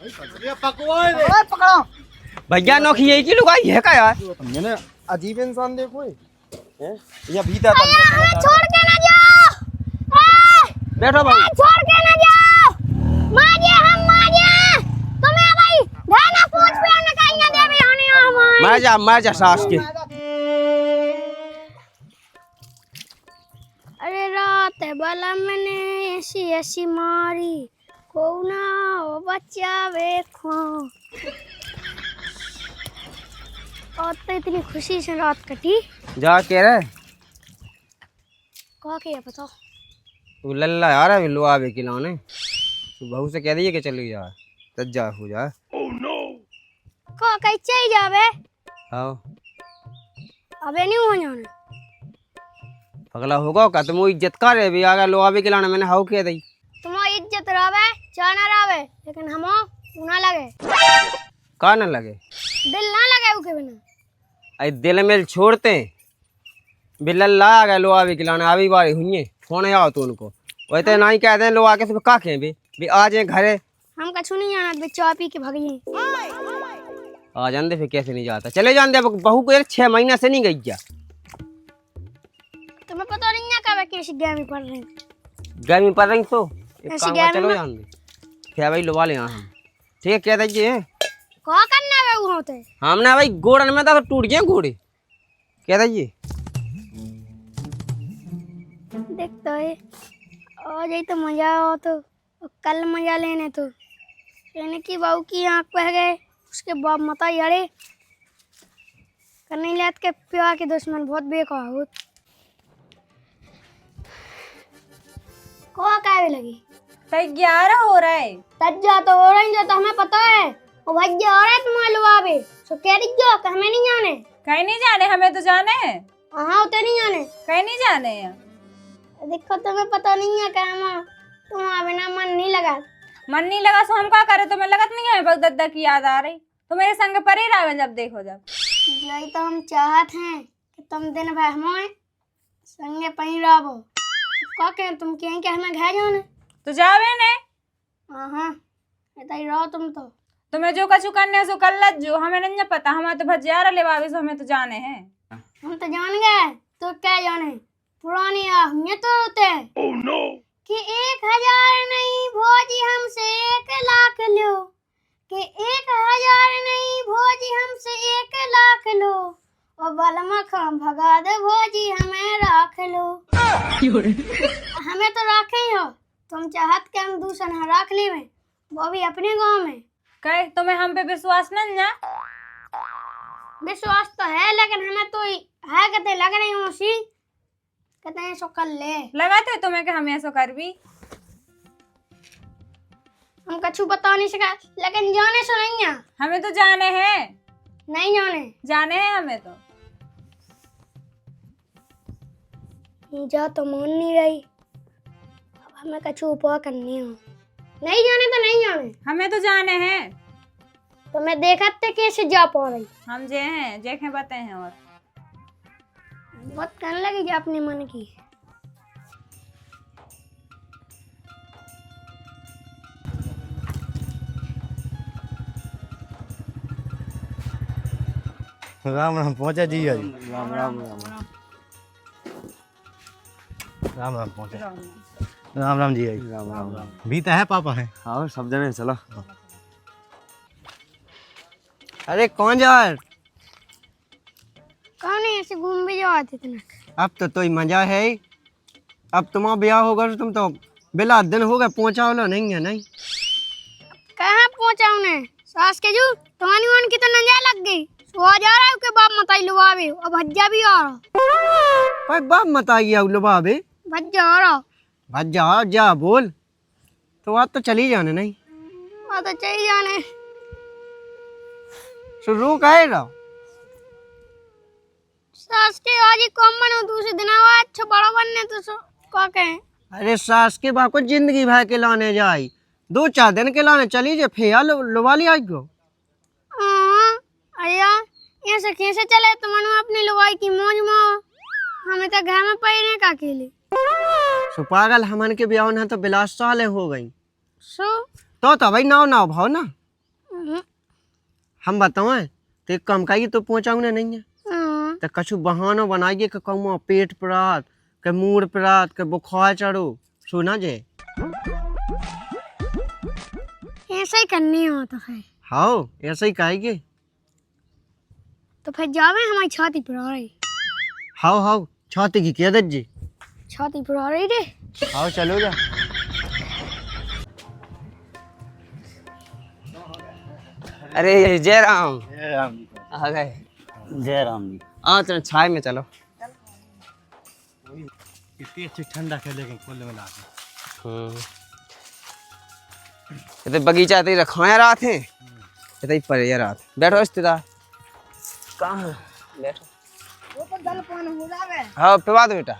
पकड़ो भैया नौखी यही की लुगाई है का यार? मैंने अजीब इंसान देखो है या भीतर छोड़ के ना जाओ। बैठो भाई। छोड़ के ना जाओ। मारिए हम मारिए तुम्हें भाई गाना पूछ पे हमने कहीं ना दे भी होने हमारे मार जा सास के। अरे रात बला मैंने ऐसी ऐसी मारी को ना ओ बच्चा देखो और तो इतनी खुशी से रात कटी। जा कह रहे कहा के बताओ तू लल्ला यार अभी लो आवे खिलाने। तू बहू से कह दिए कि चली जा तब जा हो जा। कहा कहीं चल जावे आओ अबे नहीं हो जाने पगला होगा का तुम इज्जत कर रहे भी आगे लो आवे खिलाने मैंने हाउ कह दी। तुम्हारी इज्जत रहे चाह ना रहे लेकिन हम ना लगे का न लगे दिल ना लगे उके बिना आई दिल में छोड़ते बिल्ला आ गए लो आवे खिलाने आवी बारी हुई फोन आओ तो उनको वैसे ना ही कहते हैं लो आके सब का खे भी आ जाए घरे। हम कछु नहीं जाना बे चाय पी के भाग जाए आ जानते फिर कैसे नहीं जाता चले जानते बहू को 6 महीना से नहीं गई क्या? तुम्हें पता नहीं है कब कैसी गेम पढ़ रहे हैं गर्मी पड़ रही तो एक ऐसी काम गर्मी कर चलो में- जान दे क्या भाई लुवा ले हम ठीक है क्या दीजिए कहा करना है वो होते हमने भाई गोड़न में तो टूट गए घोड़े क्या दीजिए देखता है और यही तो मजा हो तो और कल मजा लेने तो कहने की बहू की आँख पे गए उसके बाप मता यारे करने लेत के प्यार के दुश्मन बहुत बेकार हो कहा काहे लगी 11 हो रहा है। तज्जा तो हो रही है तो हमें पता है वो भज्जा आ रहा है तुम्हारे लुआबे सो कह रही जो कि हमें नहीं जाने कहीं नहीं जाने, हमें तो जाने हैं। हाँ उतने नहीं जाने कहीं नहीं जाने हैं। देखो तुम्हें पता नहीं है क्या तुम्हारा बिना मन नहीं लगा मन नहीं लगा सो हम क्या करे? तुम्हें लगत नहीं है बगदद्दा की याद आ रही? तो मेरे संग पर ही रहे जब देखो जब। यही तो हम चाहत हैं कि तुम दिन भर हमारे संगे पही रहो क्या कहें तुम कहें कि हमें घर जाने तो जावे ने हाँ ऐसा ही रहो तुम तो तुम्हें जो कछु करने सो कर लज जो, हमें नहीं पता। हमारे तो भजियारा ले बाबी सो हमें तो जाने हैं। हम तो जान गए तो क्या जाने पुरानी आहमियत तो होते कि 1000 नहीं भोजी हमसे 1 लाख लो कि 1000 नहीं भोजी हमसे 1 लाख लो और बलमा खा भगा दे भोजी हमें राख लो हमें तो राखे ही हो तुम चाहत के हम दूसरा न राख ली में वो भी अपने गांव में कहे तुम्हें हम पे विश्वास नहीं है? विश्वास तो है लेकिन हमें तो है कहते लग रही हूँ सी कहते हैं सो कर ले लगाते तुम्हें कि हम ऐसा कर भी हम कछु बता नहीं सका लेकिन जाने सो नहीं है हमें तो जाने हैं। नहीं जाने हैं हमें तो। जा तो मान नहीं रही अब हमें कछु उपाय करनी हो नहीं जाने तो नहीं जाने हमें तो जाने हैं। तो मैं देखते कैसे जा पा रही हम जे हैं जेखे बते हैं और बहुत कहने लगी जा अपने मन की राम राम पहुंचा जी आज राम राम राम राम राम पहुंचा राम राम जी आज राम राम राम बीता है पापा है हाँ सब जने चलो। अरे कौन जा कौन है ऐसे घूम भी जाओ इतना अब तो ही मजा है अब तुम्हारा ब्याह होगा तो तुम तो बिला दिन हो गए पहुंचा वाला नहीं है नहीं कहाँ पहुँचा उन्हें सास के जू तुम्हारी वन की तो नजर लग गई सो आ जा रहा है उसके बाप मताई लुआवे और भज्जा भी आ रहा भाई बाप मत आइए अब बाबे भज्जा आ रहा भाग जा जा बोल तो आज तो चली जाने नहीं आ तो चाहिए जाने सो रो काहे रहा सास के आज ही कम बनो दूसरे दिन आवा अच्छा बड़ा बनने तो सो क्या कहें अरे सास के बाप को जिंदगी भर के लाने जाई 2-4 दिन के लाने चली जे फेया लुवा ली आज को अया ये से कैसे चले तुमने अपनी लुगाई की मौज में हमें तो घर में पड़ने का अकेले सो पागल हमन के ब्याह ना तो बिलास साले हो गई सो तो भाई नाव नाव भाव ना हम बताओ तो एक काम का तो पहुंचाऊ ना नहीं है तो कछु बहाना बनाइए कि कहूँ पेट परात के मूड परात के बुखार चढ़ो सुना जे ऐसा ही करनी हो तो फिर। हाँ ऐसा ही कहेंगे। तो फिर जावे हमारी छाती पर आ रही। हाँ हाँ छाती की क्या दज्जी छाती पर आ रही रे। हाँ चलो जा। अरे जय राम। जय राम जी। आ गए। जय राम जी। हाँ चलो छाए में चलो। इतनी अच्छी ठंडा है लेकिन खुले में ला ये तो बगीचा तेरी रखवाया रात है ये तो परे रात बैठो रिश्तेदार कहाँ है बैठो वो तो जल पान हो जावे। हाँ पिवा दो बेटा।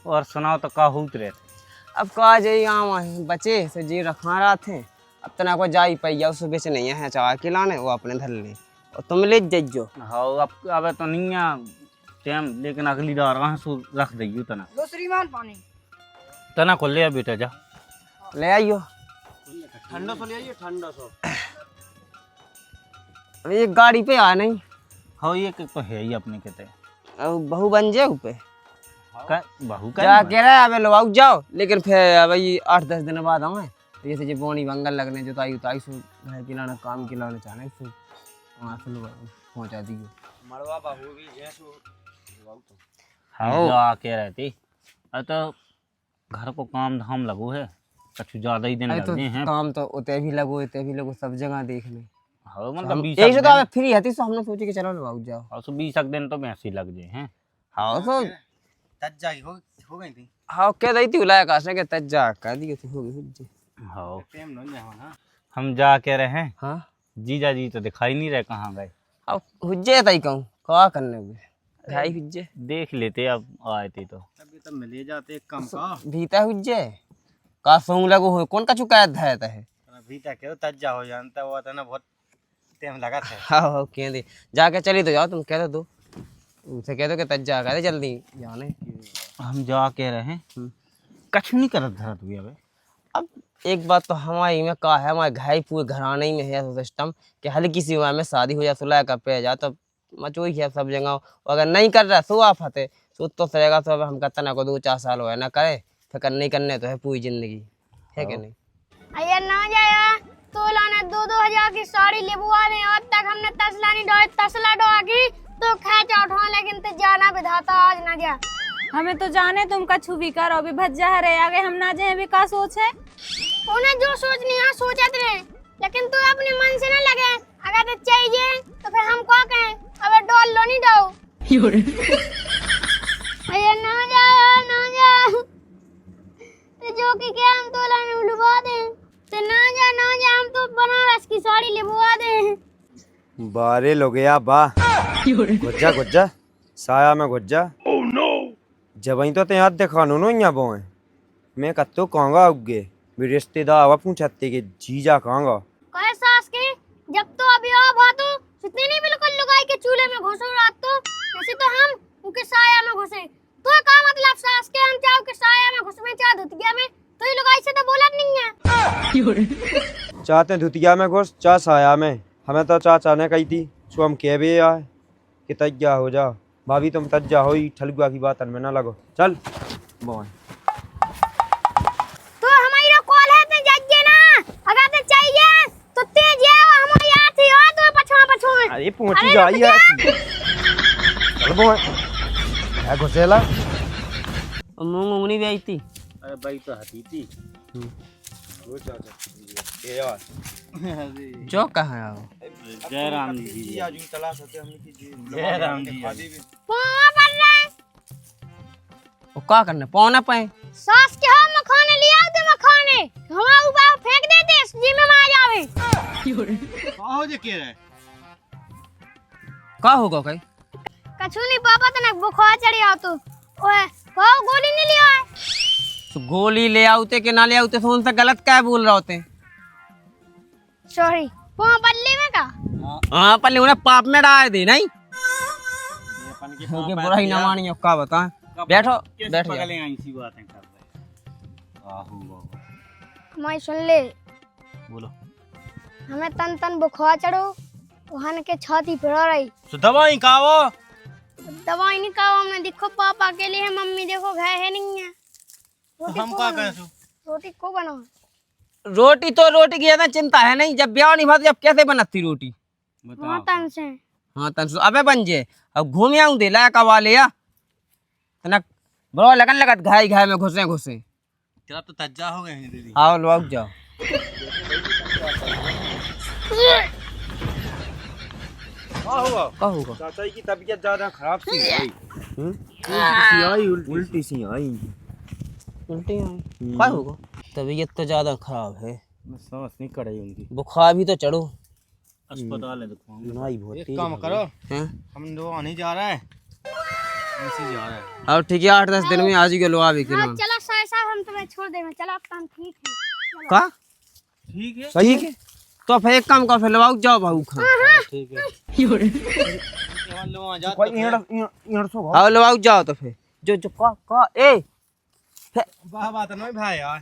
और सुनाओ तो का होत रहे अब कहा जाइए आम बचे से जी रखवा रहा थे अब तना को जा ही पैया उस बेच नहीं है चावा के लाने वो अपने धर ले और तुम ले जइयो। हाँ अब तो नहीं है टाइम लेकिन अगली बार वहाँ सो रख देगी तना दूसरी मान पानी तना को ले बेटा जा ले आइयो ठंडा सो ले आइयो ठंडा सो। अब ये गाड़ी पे आ नहीं। हाँ ये तो है ही अपने कहते अब बहू बन जाओ पे बहू का क्या कह रहा है अब लो जाओ लेकिन फिर अब ये 8-10 दिन बाद आऊँ जैसे जो बोनी बंगल लगने जोताई उताई सो घर खिलाना काम खिलाना चाहना सो वहाँ से पहुँचा दियो मरवा बहू भी जैसो हाँ जा कह रहे थे अरे तो घर को काम धाम लगो है कछु ज्यादा ही दिन लगने हैं काम तो उते भी लगो सब जगह देखने। हाँ मतलब यही तो अब फ्री हती सो हमने सोचे कि चलो लो जाओ। हाँ सो 20 दिन तो वैसे ही लग जाए हैं। हाँ तो तज्जा हो गई थी। हाँ कह रही थी उलाया काशने के तज्जा कह दी थी हो गई। हाँ हम जा के रहे हैं। हाँ जीजा जी तो दिखाई नहीं रहे कहाँ गए। अब हुज्जे तई कहूँ क्या करने हुए भाई हुज्जे देख लेते अब आए थे तो अभी तो मिले जाते एक कम का भीता हुज्जे का सोंग लगो हो कौन का चुका है भीता के तज्जा हो जानता हुआ था ना बहुत टाइम लगा था। हाँ कह दे जाके चली तो जाओ तुम कह दो उसे कह दो कि तज्जा कह दे जल्दी जाने। हम जा के रहे हैं कछु नहीं करत था तू अब अब एक बात तो हमारी में का है हमारे घर पूरे घराने में है सिस्टम कि हल्की सी उम्र में शादी हो जाए सुलह का पे जा तो मचो ही है सब जगह अगर नहीं कर रहा सो आप फते सो तो सरेगा तो अब हम कहते ना को 2-4 साल हो ना करे फिर नहीं करने तो है पूरी जिंदगी है कि नहीं। अरे ना जाया तो लाने 2-2 हजार की साड़ी लेबुआ ने अब तक हमने तसला डोआ की तो खैचा उठा लेकिन तो जाना विधाता आज ना जा। हमें तो जाने तुम कछु भी करो अभी भज्जा रहे आगे हम ना जाए भी का सोच है उन्हें जो सोचनी है सोचत रहे लेकिन तू अपने मन से ना लगे अगर तो चाहिए तो फिर हम क्या कहें अब डोल लो नहीं दो। अरे ना जा तो जो कि क्या हम तो लाने उलवा दे तो ना जा हम तो बनारस की साड़ी लेबुआ दे। बारे लो गया बा गुज्जा साया में गुज्जा जब ही तो याद दिखानो नो यहाँ बोए मैं कत्तो कहूँगा उगे भी रिश्तेदार आवा पूछते कि जीजा कहूँगा कहे सास के जब तो अभी आ भातू इतने नहीं बिल्कुल लुगाई के चूल्हे में घुसो रात तो ऐसे तो हम उनके साया में घुसे तो का मतलब सास के हम चाव के साया में घुसमे चाह धुतिया में तो ये लुगाई से तो बोला नहीं है चाहते धुतिया में घुस चा साया में हमें तो चाचा ने कही थी सो हम कह भी आए कि तज्जा हो जा भाभी तुम तज्जा हो ही ठलुआ की बात में ना लगो चल बोल तो हमारी कॉल है ते जाइए ना अगर ते चाहिए तो तेज है हमारी आती हो तो पछवा अरे पहुंची जाई है चल बोल है घुसेला मूंग नहीं भी आई थी। अरे भाई तो हती थी वो चाचा ये यार जो कहाँ आओ जय राम जी आज तलाश होते हमने की जय राम जी पावा पर रहे वो क्या करने पौना पाए सास के हम मखाने ले आओ ते मखाने हवा उबा फेंक देते जी में मार जावे का हो जे के रहे क्या होगा कहीं कछु नहीं पापा तने बुखार चढ़ी आओ तो ओए कहो गोली नहीं लिया है तो गोली ले आउते कि ना ले आउते तो उनसे गलत क्या बोल रहे होते सॉरी पावा बल्ले में का हाँ पहले उन्हें पाप में डाल दी नहीं अपन के क्योंकि बुरा ही ना मानी अब क्या बताएं बैठो बैठ जा पगले ऐसी बातें कर रहे आहो बाबा मैं सुन ले बोलो हमें तन बुखार चढ़ो वहां के छाती पर रही तो दवाई का वो दवाई नहीं खाओ हमने। देखो पापा के लिए है, मम्मी देखो घर है नहीं है। रोटी हम को का बनाओ। करें रोटी को बनाओ। रोटी तो रोटी की ज्यादा चिंता है नहीं, जब ब्याह नहीं हुआ तो जब कैसे बनती रोटी? हाँ तन से हाँ तन अबे बन जे। अब घूम आऊं दे लाया कवा ले या ना बड़ा लगन लगत घाई घाई में घुसे घुसे। तेरा तो तज्जा हो गए हैं दीदी। आओ लोग जाओ। क्या होगा? चाचा की तबीयत ज्यादा खराब सी हो गई। उल्टी सी आई। उल्टी आई? क्या होगा? तबीयत तो ज्यादा खराब है, सांस नहीं कड़ी उनकी। बुखार भी तो चढ़ो। अस्पताल है दिखाऊं। नहीं बहुत एक काम करो, हैं? हम दो नहीं जा रहे हैं, ऐसे जा रहे हैं। और ठीक है 8-10 दिन में आज ही लो अभी के हाँ नाम। चलो साहब हम तुम्हें छोड़ देंगे। चलो अब काम ठीक है। का ठीक है सही है तो फिर एक काम कर, फिर लवाओ जाओ बहू खा। ठीक है। केवल लो आ जा तो आओ लवाओ जाओ तो फिर जो जो का ए वाह बात नहीं भाई यार।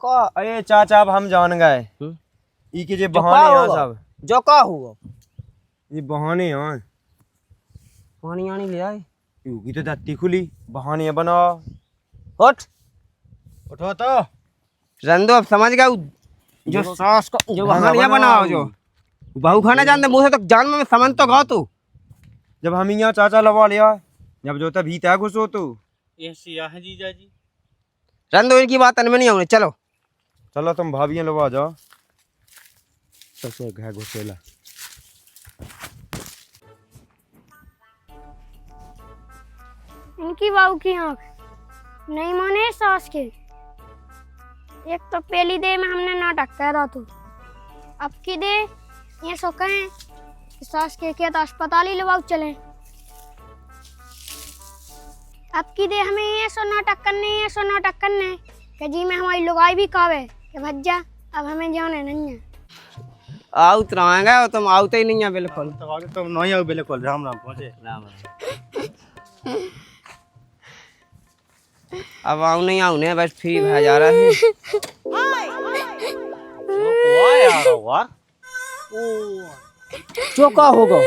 का अरे चाचा अब हम जान गए। ई के जे जो बहाने का हैं होगा? सब, जो का हुआ ये बहाने हैं। पानी आनी ले आए। यू की तो दत्ती खुली, बहाने बनाओ। उठ उठो तो। रंदो अब समझ गया जो सास को जो खाना बहानिया बनाओ जो बहू खाना जानते मुंह से तो जान में समझ तो गाओ तू। जब हम यहाँ चाचा लवा लिया, जब जो तभी तय घुस हो तो ये सिया है जीजा जी। रंदो इनकी बात में नहीं होने। चलो चलो तुम भाभियाँ लवा जाओ। सबसे घर घुसेला इनकी बहू की आंख नहीं माने सास के। एक तो पहली दे में हमने नाटक करा तो अब की दे ये सो कहें कि सास के क्या तो अस्पताल ही लवाओ चले। अब की दे हमें ये सो नाटक करने कि जी में हमारी लुगाई भी कावे कि भज्जा अब हमें जाने नहीं है। आओ उतराएंगे और तुम आउते ही नहीं है बिल्कुल। तो आगे तुम नहीं आओ बिल्कुल। राम राम पहुंचे। राम अब आऊ नहीं आऊ ने बस फ्री भा जा रहा है। जो का होगा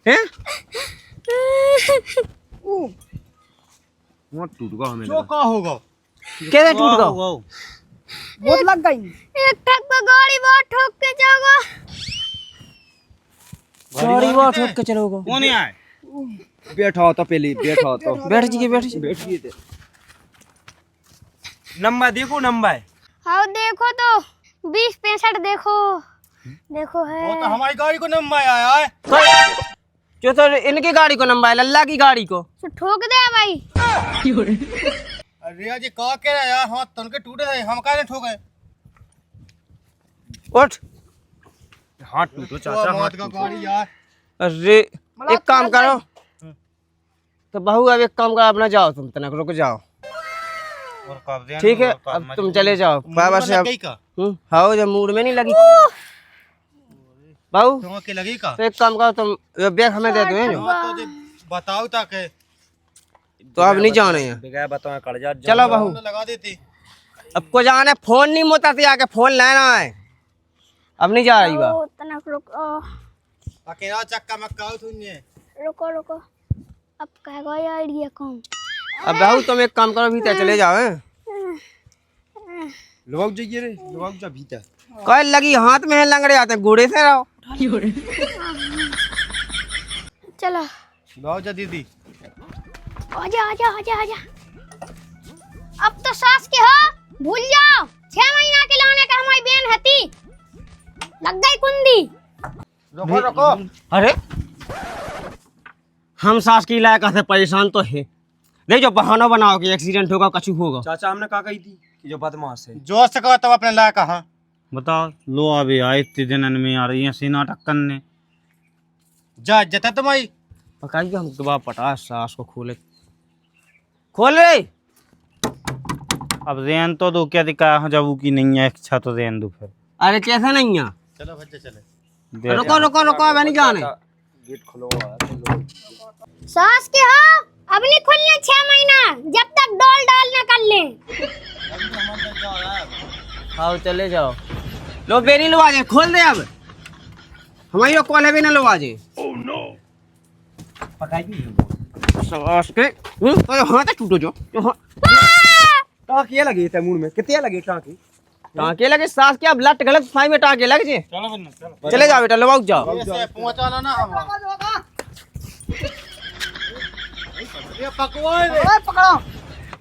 हैं? वहाँ टूट गया हमें। जो का होगा कैसे टूट गया? बहुत लग गई। एक ठक पे गाड़ी बहुत ठोक के जाओगा। गाड़ी वो ठोक के चलोगा। कौन आए? बैठा हो तो पहले बैठा हो तो बैठ जी बैठिए थे। नंबर देखो नंबर। हाँ देखो तो 20-65 देखो देखो है। वो तो हमारी गाड़ी को नंबर आया है। जो तो इनकी गाड़ी को नंबर है, लल्ला की गाड़ी को। तो ठोक दे भाई। रिया जी का कह रहा है यार, हाथ तन के टूटे हैं, हम काहे ठोके? उठ हाथ टूटो चाचा, हाथ का गाड़ी यार। अरे एक काम करो तो बहू अब एक काम करो अपना जाओ तुम तनक रुक जाओ। और कब दे? ठीक है अब तुम चले जाओ बाबा से। अब हाँ जब मूड में नहीं लगी बहू क्यों के लगी का? तो एक काम करो तुम ये बैग हमें दे दो जो हाँ, तो बताओ ताकि तो अब नहीं जाने हैं। बगैर बताओ कर जा। चलो बहू लगा देती। अब को जाने फोन नहीं मोता थी आके फोन लेना है। अब नहीं जा रही बा। ओ, तनक रुको अकेला चक्का मक्का तुझे। रुको रुको अब कहेगा ये आइडिया कौन। अब बहू तुम एक काम करो भीतर चले जाओ हैं। लोग जाइए रे, लोग जा भीतर। कल लगी हाथ में है लंगड़े आते हैं, घोड़े से रहो। चलो लाओ जा दीदी। आजा आजा आजा आजा। अब तो सास के हो भूल जाओ। 6 महीना के लाने का हमारी बहन हती लग गई कुंडी। रुको रुको। अरे हम सास की लायक से परेशान तो है। नहीं जो बहाना बनाओ कि एक्सीडेंट होगा कछु होगा। चाचा हमने कहा कही थी कि जो बदमाश है। जो सका तब अपने लायक कहा बताओ। लो अभी आए इतने दिन में आ रही है सी नाटक करने। जा जता तुम्हारी पकाइए हम दोबारा पटास सास को खोल रे। अब रेन तो दो क्या दिखा जब वो की नहीं है इच्छा तो रेन दो फिर। अरे कैसे नहीं है? चलो बच्चे चले। रुको रुको रुको अब नहीं जाने। गेट खुलो है। सास के हो अब नहीं खुलने 6 महीना जब तक डोल डाल न कर ले। आओ चले जाओ। लो बेरी लो आज खोल दे अब। हमारी लोग कॉल है भी ना लो आज सास के अरे हाँ तो टूटो जो टाँके लगे थे मुंह में, कितने लगे टाँके? टाँके लगे सास के अब लट गलत साई में टाँके लग जे। चले जाओ बेटा लवाओ जाओ।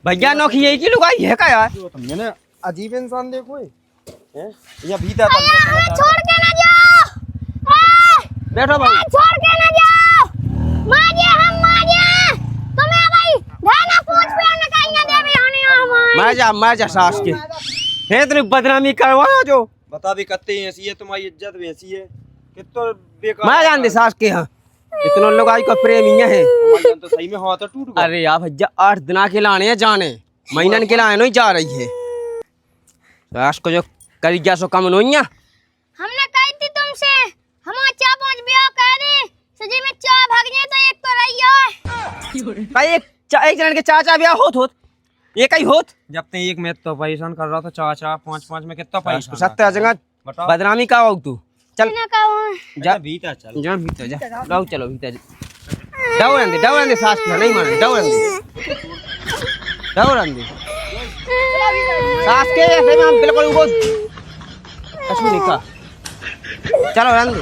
भैया नौकी यही की लुगाई है का यार? मैंने अजीब इंसान देखो हैं, या भीतर था। छोड़ के ना जाओ, बैठो भाई। छोड़ के ना जाओ, माजे हम माजे, तुम्हें भाई धाना पूछ पे न कहीं ना देवे होने हमारे। मर जा सास के है इतनी बदनामी करवाया जो। बता भी कत्ते ऐसी है, तुम्हारी इज्जत भी ऐसी है कि तो बेकार। मैं जान दे सास के हाँ इतने लोग आज का प्रेम ही है। हमारे जान तो सही में हाथ टूट गया। अरे यार भैया 8 दिन के लाने हैं जाने, महीनन के लाने नहीं जा रही है। सास को जो करी गया सो कम नहीं है। हमने कही थी तुमसे हम चा 5 ब्याह कर दे सजी में चा भाग जाए तो एक तो रही है। भाई एक जन के चाचा ब्याह होत एक ही होत। जब ते एक में तो परेशान कर रहा था, चाचा 5-5 में कितना परेशान। सत्य जगह बताओ। बदनामी का हो तू। चल ना कहूं जा भीतर चल। जा भीतर जा जाओ चलो भीतर डाउन दे सास के नहीं माने डाउन दे सास के ऐसे में हम बिल्कुल वो कछु नहीं का। चलो रन दे